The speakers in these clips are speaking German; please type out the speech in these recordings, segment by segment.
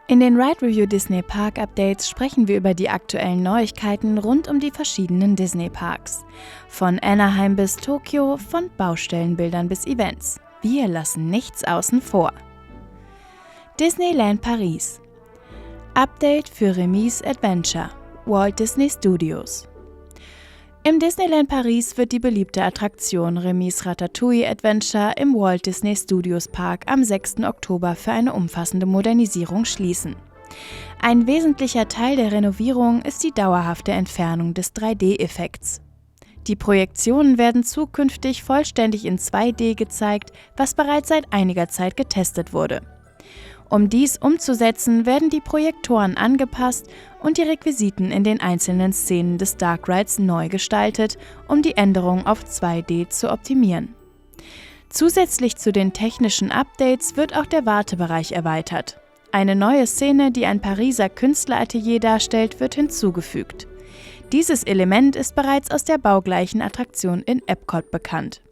In den Ride Review Disney Park Updates sprechen wir über die aktuellen Neuigkeiten rund um die verschiedenen Disney Parks. Von Anaheim bis Tokio, von Baustellenbildern bis Events. Wir lassen nichts außen vor. Disneyland Paris. Update für Remy's Adventure, Walt Disney Studios. Im Disneyland Paris wird die beliebte Attraktion Remy's Ratatouille Adventure im Walt Disney Studios Park am 6. Oktober für eine umfassende Modernisierung schließen. Ein wesentlicher Teil der Renovierung ist die dauerhafte Entfernung des 3D-Effekts. Die Projektionen werden zukünftig vollständig in 2D gezeigt, was bereits seit einiger Zeit getestet wurde. Um dies umzusetzen, werden die Projektoren angepasst und die Requisiten in den einzelnen Szenen des Dark Rides neu gestaltet, um die Änderung auf 2D zu optimieren. Zusätzlich zu den technischen Updates wird auch der Wartebereich erweitert. Eine neue Szene, die ein Pariser Künstleratelier darstellt, wird hinzugefügt. Dieses Element ist bereits aus der baugleichen Attraktion in Epcot bekannt.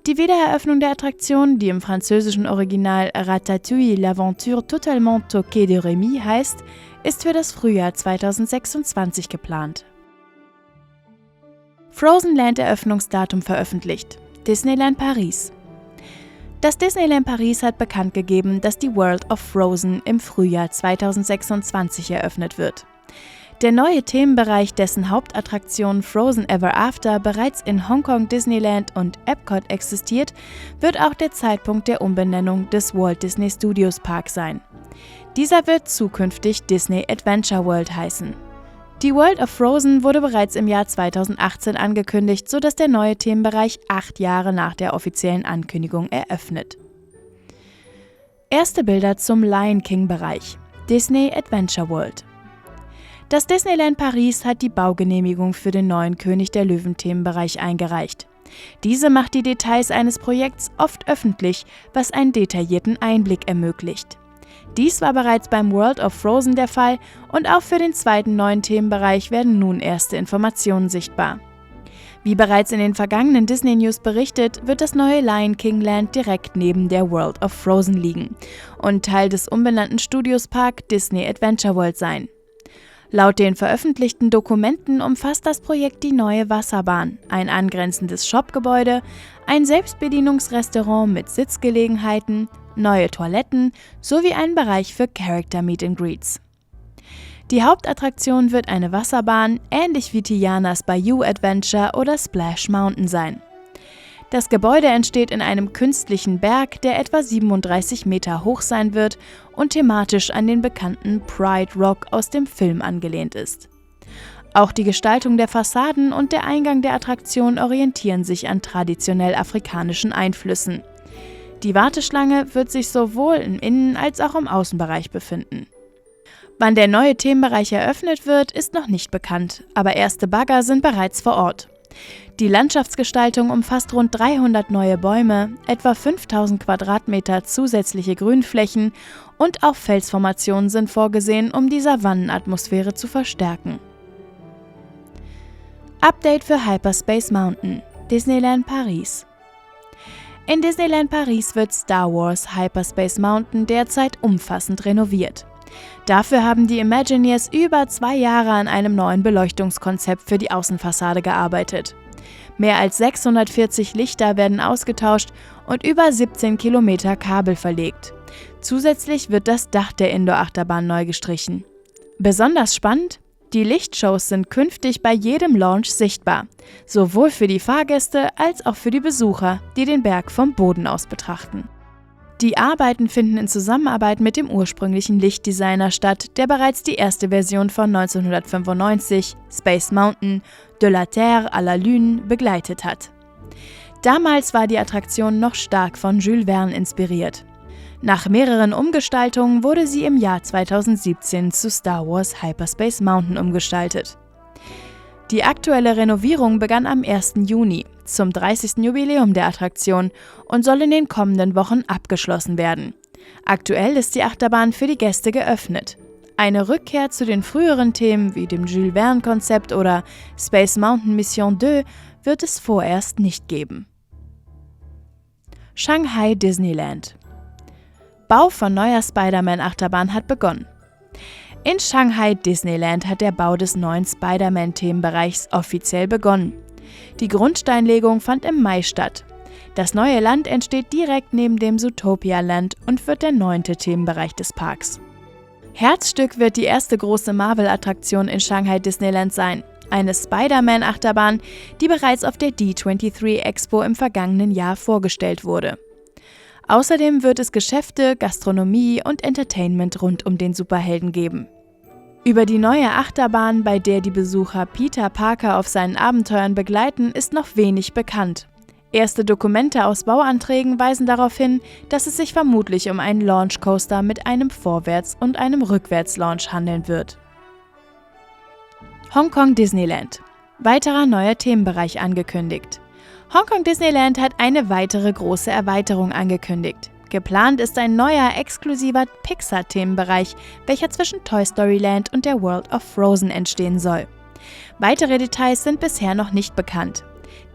Die Wiedereröffnung der Attraktion, die im französischen Original Ratatouille l'aventure totalement toquée de Remy heißt, ist für das Frühjahr 2026 geplant. Frozen Land Eröffnungsdatum veröffentlicht. Disneyland Paris. Das Disneyland Paris hat bekannt gegeben, dass die World of Frozen im Frühjahr 2026 eröffnet wird. Der neue Themenbereich, dessen Hauptattraktion Frozen Ever After bereits in Hongkong Disneyland und Epcot existiert, wird auch der Zeitpunkt der Umbenennung des Walt Disney Studios Park sein. Dieser wird zukünftig Disney Adventure World heißen. Die World of Frozen wurde bereits im Jahr 2018 angekündigt, sodass der neue Themenbereich 8 Jahre nach der offiziellen Ankündigung eröffnet. Erste Bilder zum Lion King-Bereich. Disney Adventure World. Das Disneyland Paris hat die Baugenehmigung für den neuen König der Löwen-Themenbereich eingereicht. Diese macht die Details eines Projekts oft öffentlich, was einen detaillierten Einblick ermöglicht. Dies war bereits beim World of Frozen der Fall und auch für den zweiten neuen Themenbereich werden nun erste Informationen sichtbar. Wie bereits in den vergangenen Disney News berichtet, wird das neue Lion King Land direkt neben der World of Frozen liegen und Teil des umbenannten Studios Park Disney Adventure World sein. Laut den veröffentlichten Dokumenten umfasst das Projekt die neue Wasserbahn, ein angrenzendes Shopgebäude, ein Selbstbedienungsrestaurant mit Sitzgelegenheiten, neue Toiletten sowie einen Bereich für Character Meet and Greets. Die Hauptattraktion wird eine Wasserbahn, ähnlich wie Tianas Bayou Adventure oder Splash Mountain sein. Das Gebäude entsteht in einem künstlichen Berg, der etwa 37 Meter hoch sein wird und thematisch an den bekannten Pride Rock aus dem Film angelehnt ist. Auch die Gestaltung der Fassaden und der Eingang der Attraktion orientieren sich an traditionell afrikanischen Einflüssen. Die Warteschlange wird sich sowohl im Innen- als auch im Außenbereich befinden. Wann der neue Themenbereich eröffnet wird, ist noch nicht bekannt, aber erste Bagger sind bereits vor Ort. Die Landschaftsgestaltung umfasst rund 300 neue Bäume, etwa 5000 Quadratmeter zusätzliche Grünflächen und auch Felsformationen sind vorgesehen, um die Savannenatmosphäre zu verstärken. Update für Hyperspace Mountain, Disneyland Paris. In Disneyland Paris wird Star Wars Hyperspace Mountain derzeit umfassend renoviert. Dafür haben die Imagineers über 2 Jahre an einem neuen Beleuchtungskonzept für die Außenfassade gearbeitet. Mehr als 640 Lichter werden ausgetauscht und über 17 Kilometer Kabel verlegt. Zusätzlich wird das Dach der Indoor-Achterbahn neu gestrichen. Besonders spannend: Die Lichtshows sind künftig bei jedem Launch sichtbar, sowohl für die Fahrgäste als auch für die Besucher, die den Berg vom Boden aus betrachten. Die Arbeiten finden in Zusammenarbeit mit dem ursprünglichen Lichtdesigner statt, der bereits die erste Version von 1995, Space Mountain, de la Terre à la Lune, begleitet hat. Damals war die Attraktion noch stark von Jules Verne inspiriert. Nach mehreren Umgestaltungen wurde sie im Jahr 2017 zu Star Wars Hyperspace Mountain umgestaltet. Die aktuelle Renovierung begann am 1. Juni, zum 30. Jubiläum der Attraktion, und soll in den kommenden Wochen abgeschlossen werden. Aktuell ist die Achterbahn für die Gäste geöffnet. Eine Rückkehr zu den früheren Themen wie dem Jules Verne-Konzept oder Space Mountain Mission 2 wird es vorerst nicht geben. Shanghai Disneyland. Bau von neuer Spider-Man-Achterbahn hat begonnen. In Shanghai Disneyland hat der Bau des neuen Spider-Man-Themenbereichs offiziell begonnen. Die Grundsteinlegung fand im Mai statt. Das neue Land entsteht direkt neben dem Zootopia Land und wird der 9. Themenbereich des Parks. Herzstück wird die erste große Marvel-Attraktion in Shanghai Disneyland sein. Eine Spider-Man-Achterbahn, die bereits auf der D23 Expo im vergangenen Jahr vorgestellt wurde. Außerdem wird es Geschäfte, Gastronomie und Entertainment rund um den Superhelden geben. Über die neue Achterbahn, bei der die Besucher Peter Parker auf seinen Abenteuern begleiten, ist noch wenig bekannt. Erste Dokumente aus Bauanträgen weisen darauf hin, dass es sich vermutlich um einen Launchcoaster mit einem Vorwärts- und einem Rückwärts-Launch handeln wird. Hongkong Disneyland. Weiterer neuer Themenbereich angekündigt. Hongkong Disneyland hat eine weitere große Erweiterung angekündigt. Geplant ist ein neuer, exklusiver Pixar-Themenbereich, welcher zwischen Toy Story Land und der World of Frozen entstehen soll. Weitere Details sind bisher noch nicht bekannt.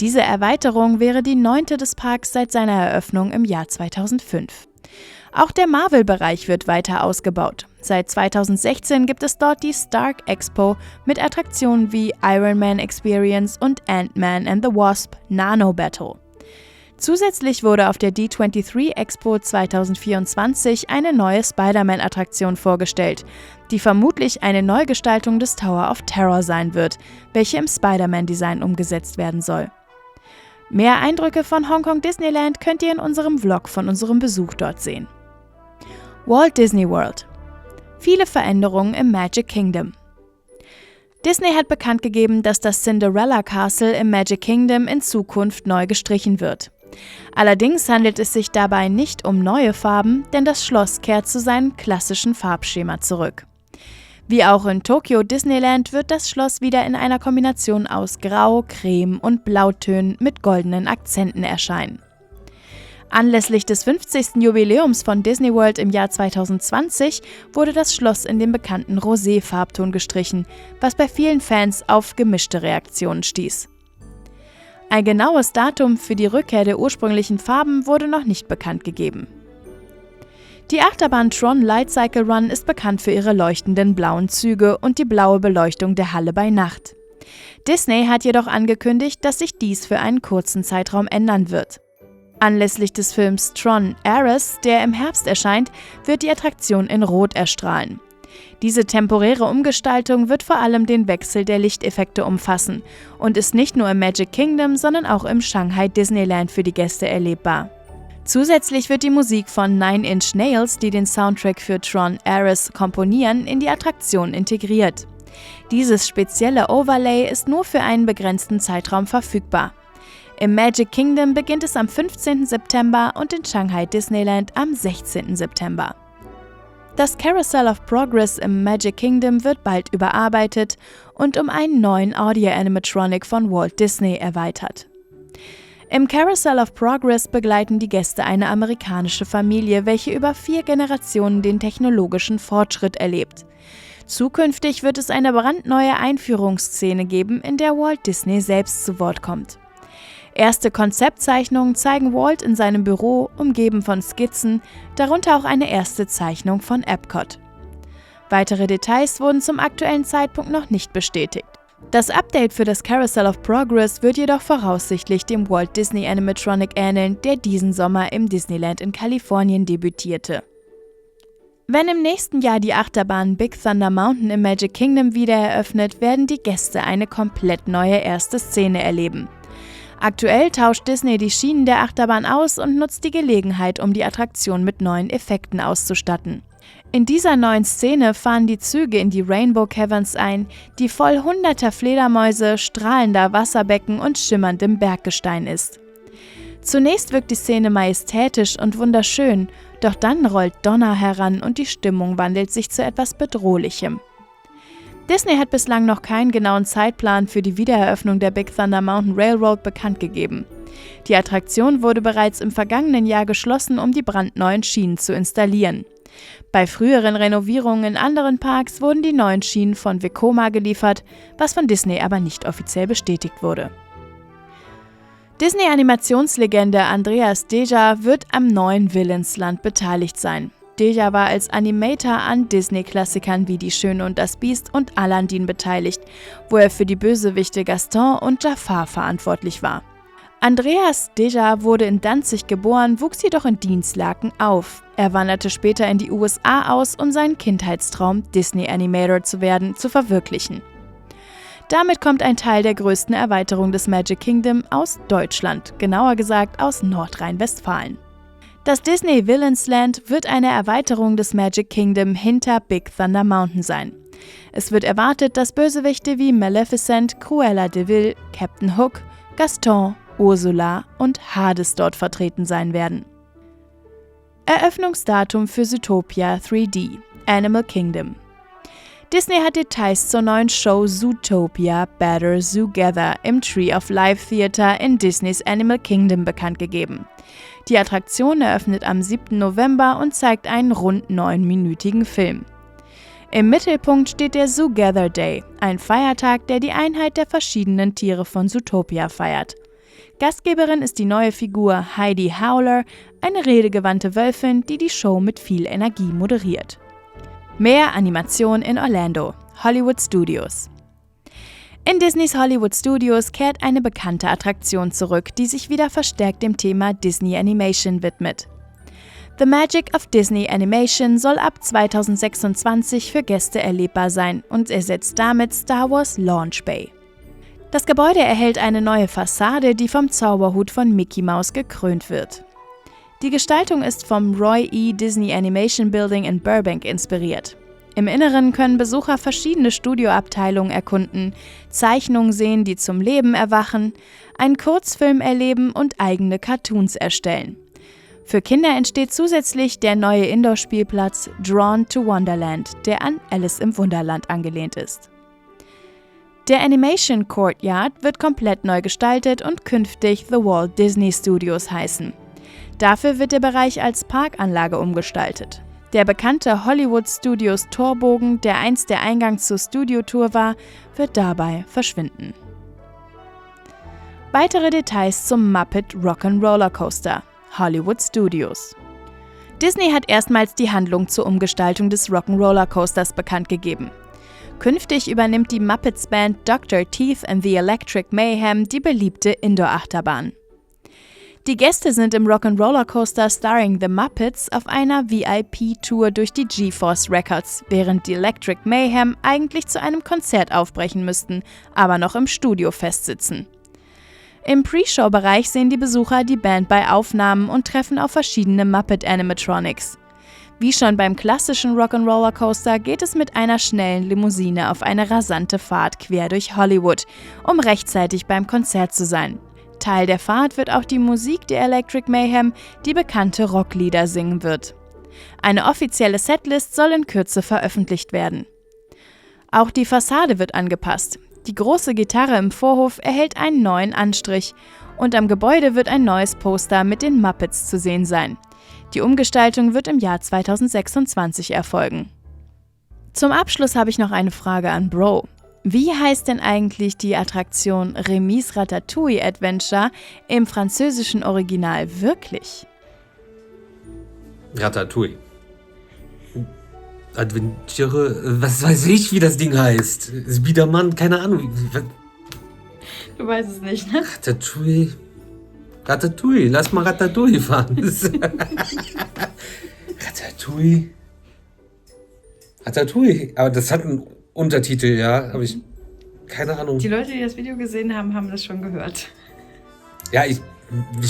Diese Erweiterung wäre die 9. des Parks seit seiner Eröffnung im Jahr 2005. Auch der Marvel-Bereich wird weiter ausgebaut. Seit 2016 gibt es dort die Stark Expo mit Attraktionen wie Iron Man Experience und Ant-Man and the Wasp Nano Battle. Zusätzlich wurde auf der D23 Expo 2024 eine neue Spider-Man-Attraktion vorgestellt, die vermutlich eine Neugestaltung des Tower of Terror sein wird, welche im Spider-Man-Design umgesetzt werden soll. Mehr Eindrücke von Hongkong Disneyland könnt ihr in unserem Vlog von unserem Besuch dort sehen. Walt Disney World. Viele Veränderungen im Magic Kingdom. Disney hat bekannt gegeben, dass das Cinderella Castle im Magic Kingdom in Zukunft neu gestrichen wird. Allerdings handelt es sich dabei nicht um neue Farben, denn das Schloss kehrt zu seinem klassischen Farbschema zurück. Wie auch in Tokyo Disneyland wird das Schloss wieder in einer Kombination aus Grau, Creme und Blautönen mit goldenen Akzenten erscheinen. Anlässlich des 50. Jubiläums von Disney World im Jahr 2020 wurde das Schloss in dem bekannten Rosé-Farbton gestrichen, was bei vielen Fans auf gemischte Reaktionen stieß. Ein genaues Datum für die Rückkehr der ursprünglichen Farben wurde noch nicht bekannt gegeben. Die Achterbahn Tron Light Cycle Run ist bekannt für ihre leuchtenden blauen Züge und die blaue Beleuchtung der Halle bei Nacht. Disney hat jedoch angekündigt, dass sich dies für einen kurzen Zeitraum ändern wird. Anlässlich des Films Tron Ares, der im Herbst erscheint, wird die Attraktion in Rot erstrahlen. Diese temporäre Umgestaltung wird vor allem den Wechsel der Lichteffekte umfassen und ist nicht nur im Magic Kingdom, sondern auch im Shanghai Disneyland für die Gäste erlebbar. Zusätzlich wird die Musik von Nine Inch Nails, die den Soundtrack für Tron Ares komponieren, in die Attraktion integriert. Dieses spezielle Overlay ist nur für einen begrenzten Zeitraum verfügbar. Im Magic Kingdom beginnt es am 15. September und in Shanghai Disneyland am 16. September. Das Carousel of Progress im Magic Kingdom wird bald überarbeitet und um einen neuen Audio-Animatronic von Walt Disney erweitert. Im Carousel of Progress begleiten die Gäste eine amerikanische Familie, welche über 4 Generationen den technologischen Fortschritt erlebt. Zukünftig wird es eine brandneue Einführungsszene geben, in der Walt Disney selbst zu Wort kommt. Erste Konzeptzeichnungen zeigen Walt in seinem Büro, umgeben von Skizzen, darunter auch eine erste Zeichnung von Epcot. Weitere Details wurden zum aktuellen Zeitpunkt noch nicht bestätigt. Das Update für das Carousel of Progress wird jedoch voraussichtlich dem Walt Disney Animatronic ähneln, der diesen Sommer im Disneyland in Kalifornien debütierte. Wenn im nächsten Jahr die Achterbahn Big Thunder Mountain im Magic Kingdom wieder eröffnet, werden die Gäste eine komplett neue erste Szene erleben. Aktuell tauscht Disney die Schienen der Achterbahn aus und nutzt die Gelegenheit, um die Attraktion mit neuen Effekten auszustatten. In dieser neuen Szene fahren die Züge in die Rainbow Caverns ein, die voll hunderter Fledermäuse, strahlender Wasserbecken und schimmerndem Berggestein ist. Zunächst wirkt die Szene majestätisch und wunderschön, doch dann rollt Donner heran und die Stimmung wandelt sich zu etwas Bedrohlichem. Disney hat bislang noch keinen genauen Zeitplan für die Wiedereröffnung der Big Thunder Mountain Railroad bekannt gegeben. Die Attraktion wurde bereits im vergangenen Jahr geschlossen, um die brandneuen Schienen zu installieren. Bei früheren Renovierungen in anderen Parks wurden die neuen Schienen von Vekoma geliefert, was von Disney aber nicht offiziell bestätigt wurde. Disney-Animationslegende Andreas Deja wird am neuen Villains Land beteiligt sein. Deja war als Animator an Disney-Klassikern wie Die Schöne und das Biest und Aladdin beteiligt, wo er für die Bösewichte Gaston und Jafar verantwortlich war. Andreas Deja wurde in Danzig geboren, wuchs jedoch in Dinslaken auf. Er wanderte später in die USA aus, um seinen Kindheitstraum, Disney-Animator zu werden, zu verwirklichen. Damit kommt ein Teil der größten Erweiterung des Magic Kingdom aus Deutschland, genauer gesagt aus Nordrhein-Westfalen. Das Disney Villains Land wird eine Erweiterung des Magic Kingdom hinter Big Thunder Mountain sein. Es wird erwartet, dass Bösewichte wie Maleficent, Cruella de Vil, Captain Hook, Gaston, Ursula und Hades dort vertreten sein werden. Eröffnungsdatum für Zootopia 3D, Animal Kingdom. Disney hat Details zur neuen Show Zootopia Better Zoogether im Tree of Life Theater in Disneys Animal Kingdom bekannt gegeben. Die Attraktion eröffnet am 7. November und zeigt einen rund 9-minütigen Film. Im Mittelpunkt steht der Zoogether Day, ein Feiertag, der die Einheit der verschiedenen Tiere von Zootopia feiert. Gastgeberin ist die neue Figur Heidi Howler, eine redegewandte Wölfin, die die Show mit viel Energie moderiert. Mehr Animation in Orlando, Hollywood Studios. In Disneys Hollywood Studios kehrt eine bekannte Attraktion zurück, die sich wieder verstärkt dem Thema Disney Animation widmet. The Magic of Disney Animation soll ab 2026 für Gäste erlebbar sein und ersetzt damit Star Wars Launch Bay. Das Gebäude erhält eine neue Fassade, die vom Zauberhut von Mickey Mouse gekrönt wird. Die Gestaltung ist vom Roy E. Disney Animation Building in Burbank inspiriert. Im Inneren können Besucher verschiedene Studioabteilungen erkunden, Zeichnungen sehen, die zum Leben erwachen, einen Kurzfilm erleben und eigene Cartoons erstellen. Für Kinder entsteht zusätzlich der neue Indoor-Spielplatz Drawn to Wonderland, der an Alice im Wunderland angelehnt ist. Der Animation Courtyard wird komplett neu gestaltet und künftig The Walt Disney Studios heißen. Dafür wird der Bereich als Parkanlage umgestaltet. Der bekannte Hollywood Studios Torbogen, der einst der Eingang zur Studiotour war, wird dabei verschwinden. Weitere Details zum Muppet Rock'n'Roller Coaster, Hollywood Studios. Disney hat erstmals die Handlung zur Umgestaltung des Rock'n'Roller Coasters bekannt gegeben. Künftig übernimmt die Muppets-Band Dr. Teeth and the Electric Mayhem die beliebte Indoor-Achterbahn. Die Gäste sind im Rock'n'Roller Coaster Starring the Muppets auf einer VIP-Tour durch die GeForce Records, während die Electric Mayhem eigentlich zu einem Konzert aufbrechen müssten, aber noch im Studio festsitzen. Im Pre-Show-Bereich sehen die Besucher die Band bei Aufnahmen und treffen auf verschiedene Muppet-Animatronics. Wie schon beim klassischen Rock'n'Roller Coaster geht es mit einer schnellen Limousine auf eine rasante Fahrt quer durch Hollywood, um rechtzeitig beim Konzert zu sein. Teil der Fahrt wird auch die Musik der Electric Mayhem, die bekannte Rocklieder singen wird. Eine offizielle Setlist soll in Kürze veröffentlicht werden. Auch die Fassade wird angepasst. Die große Gitarre im Vorhof erhält einen neuen Anstrich und am Gebäude wird ein neues Poster mit den Muppets zu sehen sein. Die Umgestaltung wird im Jahr 2026 erfolgen. Zum Abschluss habe ich noch eine Frage an Bro. Wie heißt denn eigentlich die Attraktion Remy's Ratatouille Adventure im französischen Original wirklich? Ratatouille. Adventure, was weiß ich, wie das Ding heißt. Biedermann, keine Ahnung. Du weißt es nicht, ne? Ratatouille. Ratatouille, lass mal Ratatouille fahren. Ratatouille. Ratatouille, aber das hat einen Untertitel, ja, habe ich keine Ahnung. Die Leute, die das Video gesehen haben, haben das schon gehört. Ja, ich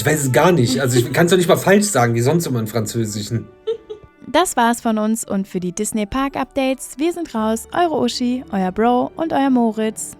weiß es gar nicht. Also ich kann es doch nicht mal falsch sagen, wie sonst immer im Französischen. Das war's von uns und für die Disney Park Updates. Wir sind raus, eure Uschi, euer Bro und euer Moritz.